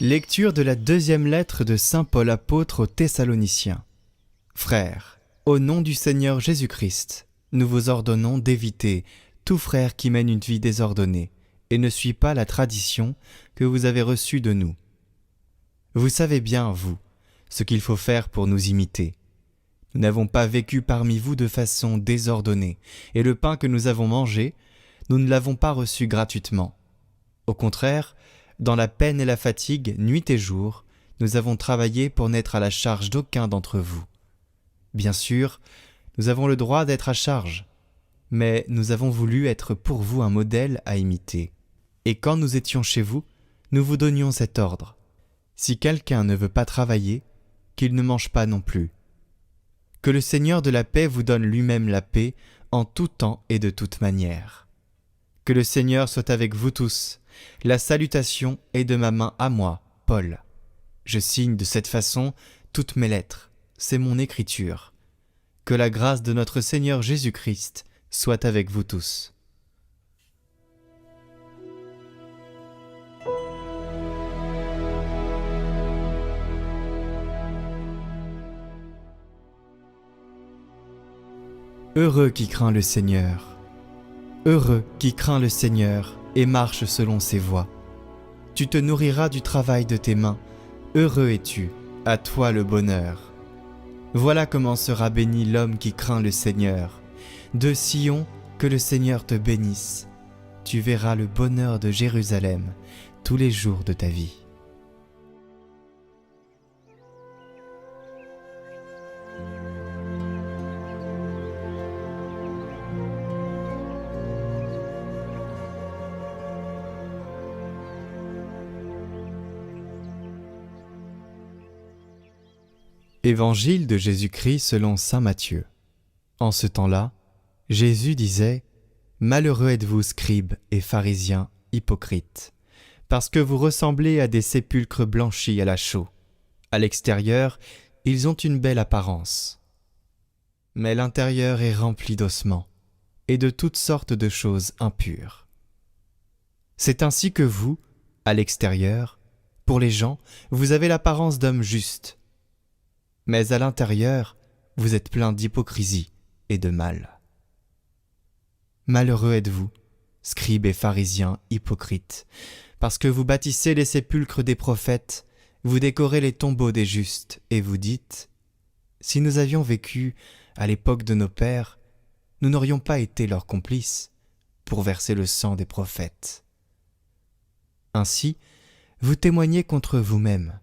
Lecture de la deuxième lettre de saint Paul apôtre aux Thessaloniciens. Frères, au nom du Seigneur Jésus-Christ, nous vous ordonnons d'éviter tout frère qui mène une vie désordonnée et ne suit pas la tradition que vous avez reçue de nous. Vous savez bien, vous, ce qu'il faut faire pour nous imiter. Nous n'avons pas vécu parmi vous de façon désordonnée, et le pain que nous avons mangé, nous ne l'avons pas reçu gratuitement. Au contraire, dans la peine et la fatigue, nuit et jour, nous avons travaillé pour n'être à la charge d'aucun d'entre vous. Bien sûr, nous avons le droit d'être à charge, mais nous avons voulu être pour vous un modèle à imiter. Et quand nous étions chez vous, nous vous donnions cet ordre. Si quelqu'un ne veut pas travailler, qu'il ne mange pas non plus. Que le Seigneur de la paix vous donne lui-même la paix en tout temps et de toute manière. Que le Seigneur soit avec vous tous. La salutation est de ma main à moi, Paul. Je signe de cette façon toutes mes lettres. C'est mon écriture. Que la grâce de notre Seigneur Jésus-Christ soit avec vous tous. Heureux qui craint le Seigneur. Heureux qui craint le Seigneur et marche selon ses voies. Tu te nourriras du travail de tes mains. Heureux es-tu, à toi le bonheur. Voilà comment sera béni l'homme qui craint le Seigneur. De Sion, que le Seigneur te bénisse. Tu verras le bonheur de Jérusalem tous les jours de ta vie. Évangile de Jésus-Christ selon saint Matthieu. En ce temps-là, Jésus disait « Malheureux êtes-vous, scribes et pharisiens, hypocrites, parce que vous ressemblez à des sépulcres blanchis à la chaux. À l'extérieur, ils ont une belle apparence. Mais l'intérieur est rempli d'ossements et de toutes sortes de choses impures. C'est ainsi que vous, à l'extérieur, pour les gens, vous avez l'apparence d'hommes justes. Mais à l'intérieur, vous êtes plein d'hypocrisie et de mal. Malheureux êtes-vous, scribes et pharisiens hypocrites, parce que vous bâtissez les sépulcres des prophètes, vous décorez les tombeaux des justes, et vous dites « Si nous avions vécu à l'époque de nos pères, nous n'aurions pas été leurs complices pour verser le sang des prophètes. » Ainsi, vous témoignez contre vous-même.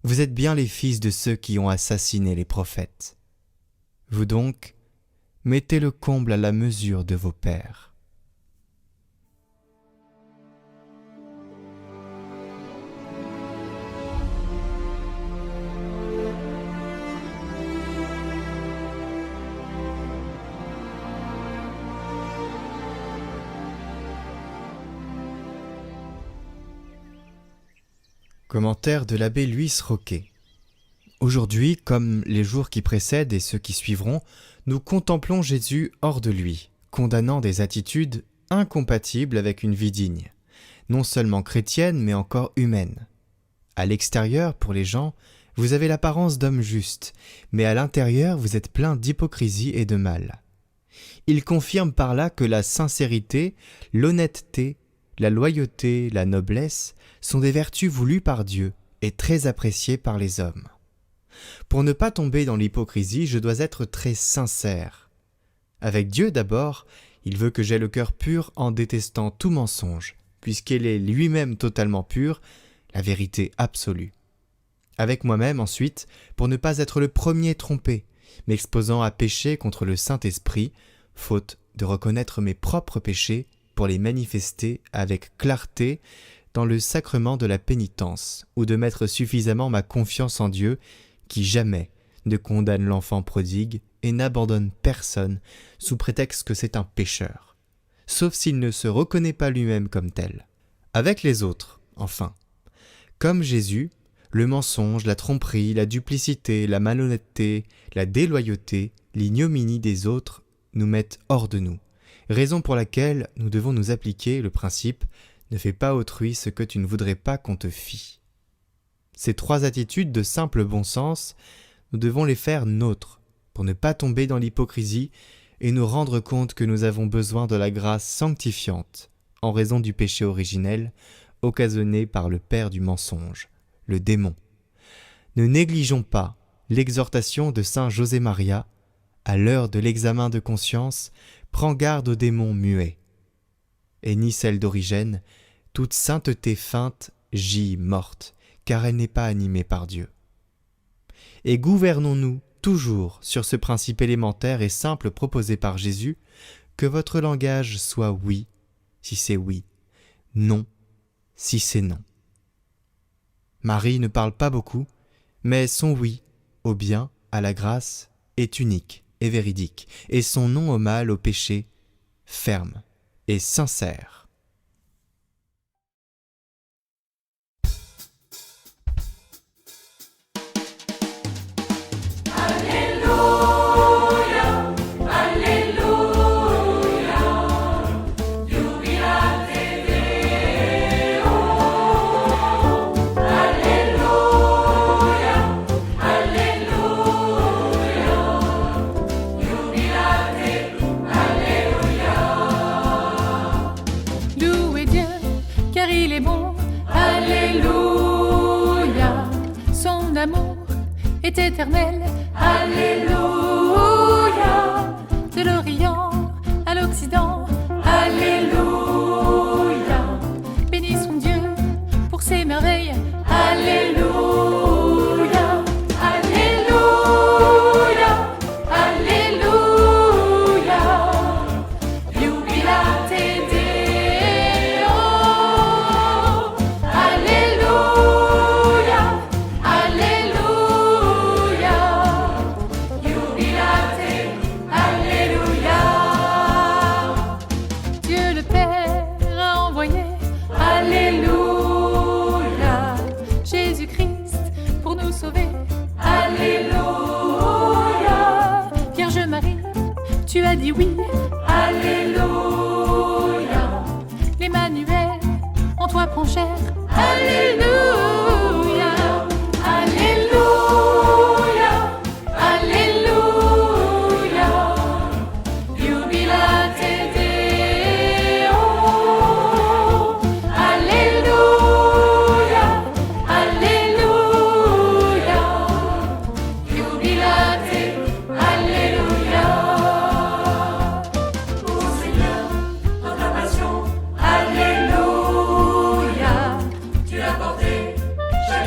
Vous êtes bien les fils de ceux qui ont assassiné les prophètes. Vous donc, mettez le comble à la mesure de vos pères. Commentaire de l'abbé Luis Roquet. Aujourd'hui, comme les jours qui précèdent et ceux qui suivront, nous contemplons Jésus hors de lui, condamnant des attitudes incompatibles avec une vie digne, non seulement chrétienne mais encore humaine. À l'extérieur, pour les gens, vous avez l'apparence d'homme juste, mais à l'intérieur, vous êtes plein d'hypocrisie et de mal. Il confirme par là que la sincérité, l'honnêteté, la loyauté, la noblesse sont des vertus voulues par Dieu et très appréciées par les hommes. Pour ne pas tomber dans l'hypocrisie, je dois être très sincère. Avec Dieu d'abord, il veut que j'aie le cœur pur en détestant tout mensonge, puisqu'il est lui-même totalement pur, la vérité absolue. Avec moi-même ensuite, pour ne pas être le premier trompé, m'exposant à pécher contre le Saint-Esprit, faute de reconnaître mes propres péchés pour les manifester avec clarté dans le sacrement de la pénitence, ou de mettre suffisamment ma confiance en Dieu, qui jamais ne condamne l'enfant prodigue et n'abandonne personne sous prétexte que c'est un pécheur, sauf s'il ne se reconnaît pas lui-même comme tel. Avec les autres, enfin, comme Jésus, le mensonge, la tromperie, la duplicité, la malhonnêteté, la déloyauté, l'ignominie des autres nous mettent hors de nous, raison pour laquelle nous devons nous appliquer le principe Ne fais pas autrui ce que tu ne voudrais pas qu'on te fît. Ces 3 attitudes de simple bon sens, nous devons les faire nôtres pour ne pas tomber dans l'hypocrisie et nous rendre compte que nous avons besoin de la grâce sanctifiante en raison du péché originel occasionné par le père du mensonge, le démon. Ne négligeons pas l'exhortation de saint José Maria, à l'heure de l'examen de conscience, prends garde aux démons muets. Et ni celle d'Origène, toute sainteté feinte gît morte, car elle n'est pas animée par Dieu. Et gouvernons-nous toujours sur ce principe élémentaire et simple proposé par Jésus, que votre langage soit oui, si c'est oui, non, si c'est non. Marie ne parle pas beaucoup, mais son oui au bien, à la grâce, est unique et véridique, et son non au mal, au péché, ferme et sincère. Est éternel, Alléluia. De l'Orient à l'Occident, Alléluia. Bénissons Dieu pour ses merveilles, Alléluia. Alléluia, Alléluia. Jubilate Deo, Alléluia, Alléluia. Jubilate, Alléluia. Dieu le Père a envoyé, Alléluia, Jésus-Christ pour nous sauver, Alléluia. Vierge Marie, tu as dit oui, Alléluia. L'Emmanuel en toi prend chair, Alléluia. Alléluia, Alléluia. Jubilate Deo, Alléluia, Alléluia. Jubilate, Alléluia. Ô Seigneur, dans ta passion, Alléluia. Tu as porté chaque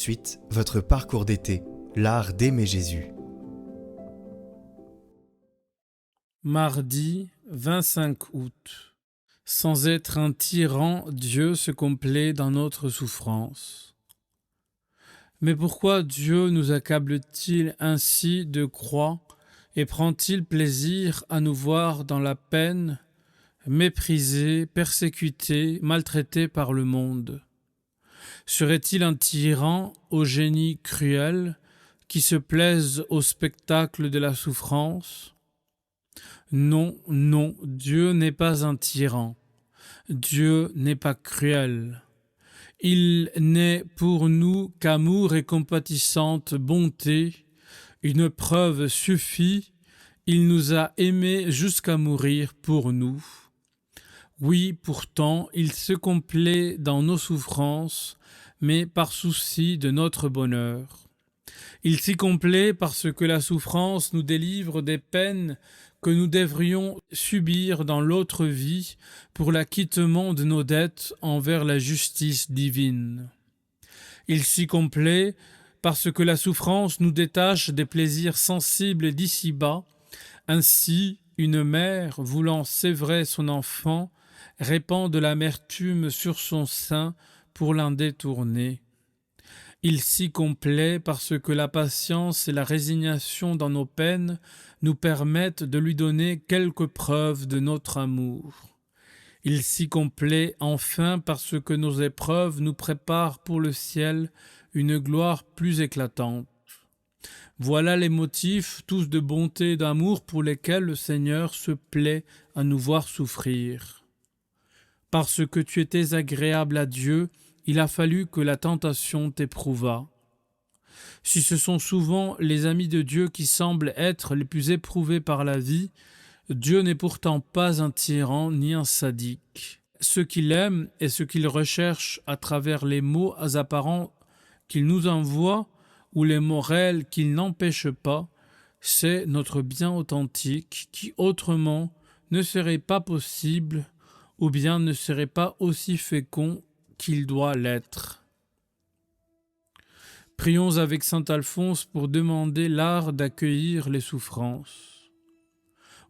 suite, votre parcours d'été, l'art d'aimer Jésus. Mardi 25 août. Sans être un tyran, Dieu se complaît dans notre souffrance. Mais pourquoi Dieu nous accable-t-il ainsi de croix et prend-il plaisir à nous voir dans la peine, méprisés, persécutés, maltraités par le monde? Serait-il un tyran au génie cruel qui se plaise au spectacle de la souffrance? Non, non, Dieu n'est pas un tyran. Dieu n'est pas cruel. Il n'est pour nous qu'amour et compatissante bonté. Une preuve suffit, il nous a aimés jusqu'à mourir pour nous. Oui, pourtant, il se complaît dans nos souffrances, mais par souci de notre bonheur. Il s'y complaît parce que la souffrance nous délivre des peines que nous devrions subir dans l'autre vie pour l'acquittement de nos dettes envers la justice divine. Il s'y complaît parce que la souffrance nous détache des plaisirs sensibles d'ici-bas. Ainsi, une mère, voulant sévrer son enfant, répand de l'amertume sur son sein pour l'en détourner. Il s'y complaît parce que la patience et la résignation dans nos peines nous permettent de lui donner quelques preuves de notre amour. Il s'y complaît enfin parce que nos épreuves nous préparent pour le ciel une gloire plus éclatante. Voilà les motifs, tous de bonté et d'amour, pour lesquels le Seigneur se plaît à nous voir souffrir. Parce que tu étais agréable à Dieu, il a fallu que la tentation t'éprouvât. Si ce sont souvent les amis de Dieu qui semblent être les plus éprouvés par la vie, Dieu n'est pourtant pas un tyran ni un sadique. Ce qu'il aime et ce qu'il recherche à travers les maux apparents qu'il nous envoie ou les mots réels qu'il n'empêche pas, c'est notre bien authentique qui autrement ne serait pas possible ou bien ne serait pas aussi fécond qu'il doit l'être. Prions avec saint Alphonse pour demander l'art d'accueillir les souffrances.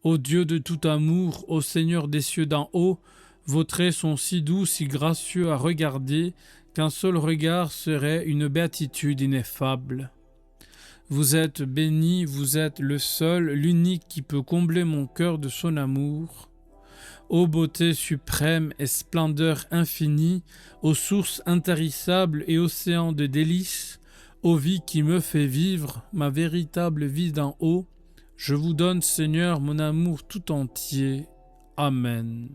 Ô Dieu de tout amour, ô Seigneur des cieux d'en haut, vos traits sont si doux, si gracieux à regarder, qu'un seul regard serait une béatitude ineffable. Vous êtes béni, vous êtes le seul, l'unique qui peut combler mon cœur de son amour. Ô beauté suprême et splendeur infinie, ô source intarissable et océan de délices, ô vie qui me fait vivre ma véritable vie d'en haut, je vous donne, Seigneur, mon amour tout entier. Amen.